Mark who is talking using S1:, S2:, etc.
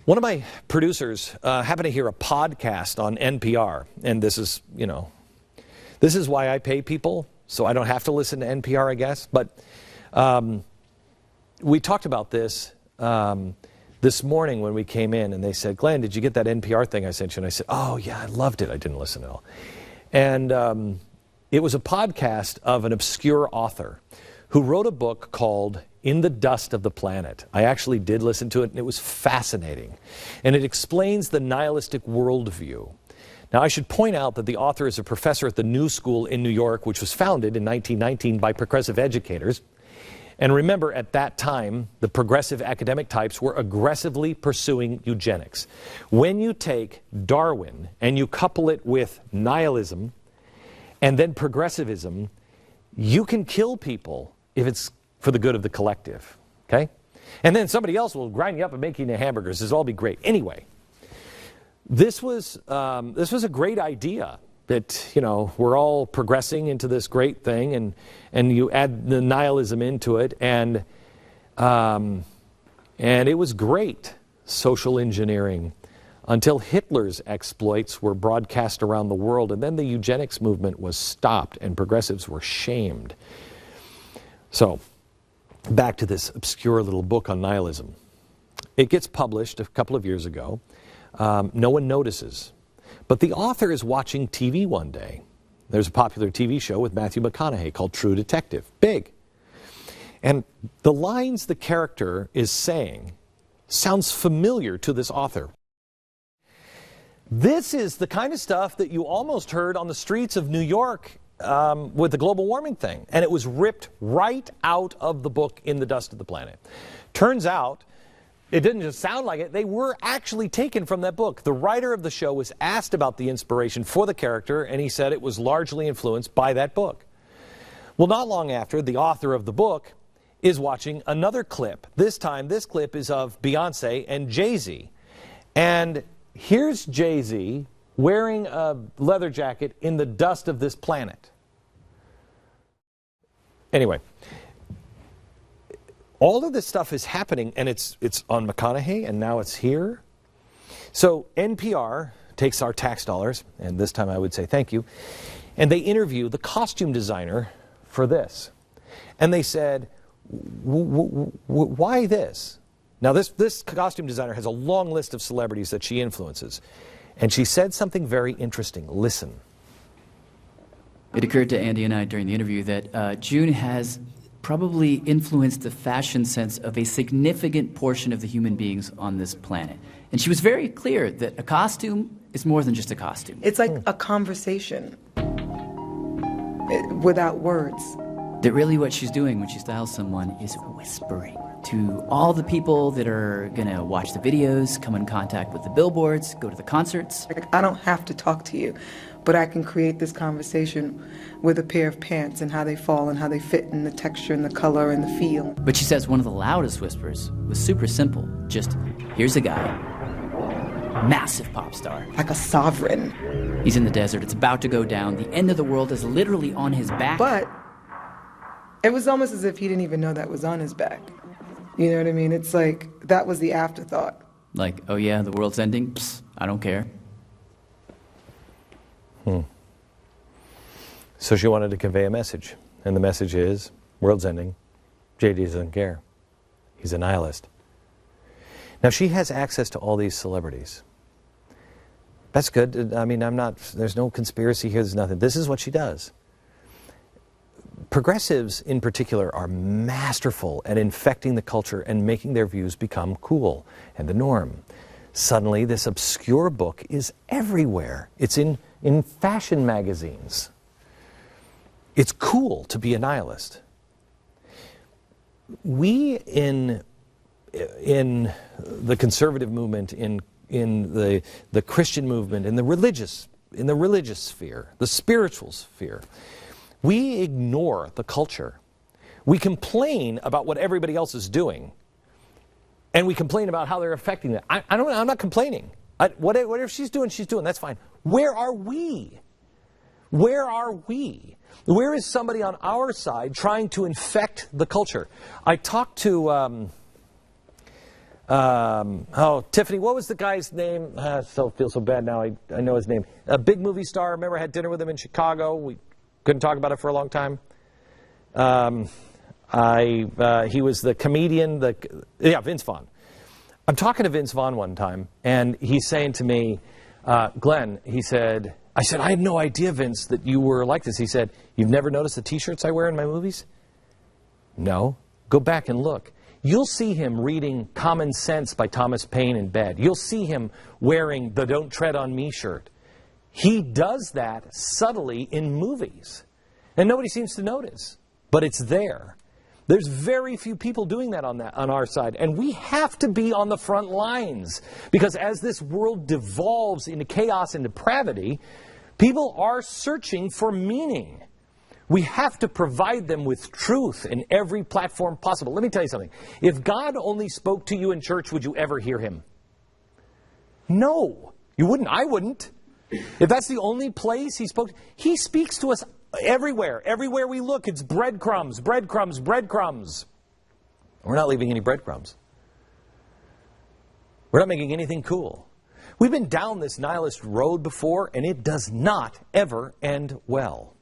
S1: One of my producers happened to hear a podcast on NPR, and this is why I pay people, so I don't have to listen to NPR, I guess. But we talked about this this morning when we came in, and they said, "Glenn, did you get that NPR thing I sent you?" And I said, "Oh, yeah, I loved it. I didn't listen at all." And it was a podcast of an obscure author who wrote a book called In the Dust of the Planet. I actually did listen to it, and it was fascinating. And it explains the nihilistic worldview. Now, I should point out that the author is a professor at the New School in New York, which was founded in 1919 by progressive educators. And remember, at that time, the progressive academic types were aggressively pursuing eugenics. When you take Darwin and you couple it with nihilism and then progressivism, you can kill people if it's for the good of the collective, okay? And then somebody else will grind you up and make you into hamburgers. This will all be great. Anyway, this was a great idea that, we're all progressing into this great thing, and you add the nihilism into it, and it was great social engineering until Hitler's exploits were broadcast around the world, and then the eugenics movement was stopped and progressives were shamed. So, back to this obscure little book on nihilism. It gets published a couple of years ago. No one notices. But the author is watching TV one day. There's a popular TV show with Matthew McConaughey called True Detective. Big. And the lines the character is saying sounds familiar to this author. This is the kind of stuff that you almost heard on the streets of New York with the global warming thing. And it was ripped right out of the book In the Dust of the Planet. Turns out, it didn't just sound like it, they were actually taken from that book. The writer of the show was asked about the inspiration for the character, and he said it was largely influenced by that book. Well, not long after, the author of the book is watching another clip. This time, this clip is of Beyonce and Jay-Z. And here's Jay-Z wearing a leather jacket in the dust of this planet. Anyway, all of this stuff is happening, and it's on McConaughey, and now it's here. So NPR takes our tax dollars, and this time I would say thank you, and they interview the costume designer for this. And they said, why this? Now this costume designer has a long list of celebrities that she influences. And she said something very interesting. Listen.
S2: It occurred to Andy and I during the interview that June has probably influenced the fashion sense of a significant portion of the human beings on this planet. And she was very clear that a costume is more than just a costume.
S3: It's like a conversation without words.
S2: That really what she's doing when she styles someone is whispering to all the people that are going to watch the videos, come in contact with the billboards, go to the concerts.
S3: I don't have to talk to you, but I can create this conversation with a pair of pants and how they fall and how they fit and the texture and the color and the feel.
S2: But she says one of the loudest whispers was super simple. Just, here's a guy, massive pop star.
S3: Like a sovereign.
S2: He's in the desert, it's about to go down, the end of the world is literally on his back.
S3: But it was almost as if he didn't even know that was on his back. You know what I mean? It's like, that was the afterthought.
S2: Like, oh yeah, the world's ending? Psst, I don't care.
S1: So she wanted to convey a message. And the message is, world's ending. JD doesn't care. He's a nihilist. Now she has access to all these celebrities. That's good. I mean, there's no conspiracy here, there's nothing. This is what she does. Progressives, in particular, are masterful at infecting the culture and making their views become cool and the norm. Suddenly, this obscure book is everywhere. It's in fashion magazines. It's cool to be a nihilist. We in the conservative movement, in the Christian movement, in the religious sphere, the spiritual sphere, we ignore the culture. We complain about what everybody else is doing. And we complain about how they're affecting that. I'm not complaining. Whatever she's doing, that's fine. Where are we? Where are we? Where is somebody on our side trying to infect the culture? I talked to, Tiffany, what was the guy's name? I feel so bad now, I know his name. A big movie star, remember I had dinner with him in Chicago. We couldn't talk about it for a long time. He was the comedian, Vince Vaughn. I'm talking to Vince Vaughn one time, and he's saying to me, Glenn, I said, I had no idea, Vince, that you were like this. He said, you've never noticed the t-shirts I wear in my movies? No. Go back and look. You'll see him reading Common Sense by Thomas Paine in bed. You'll see him wearing the Don't Tread on Me shirt. He does that subtly in movies. And nobody seems to notice. But it's there. There's very few people doing that on our side. And we have to be on the front lines. Because as this world devolves into chaos and depravity, people are searching for meaning. We have to provide them with truth in every platform possible. Let me tell you something. If God only spoke to you in church, would you ever hear him? No. You wouldn't. I wouldn't. If that's the only place he spoke, he speaks to us everywhere. Everywhere we look, it's breadcrumbs, breadcrumbs, breadcrumbs. We're not leaving any breadcrumbs. We're not making anything cool. We've been down this nihilist road before, and it does not ever end well.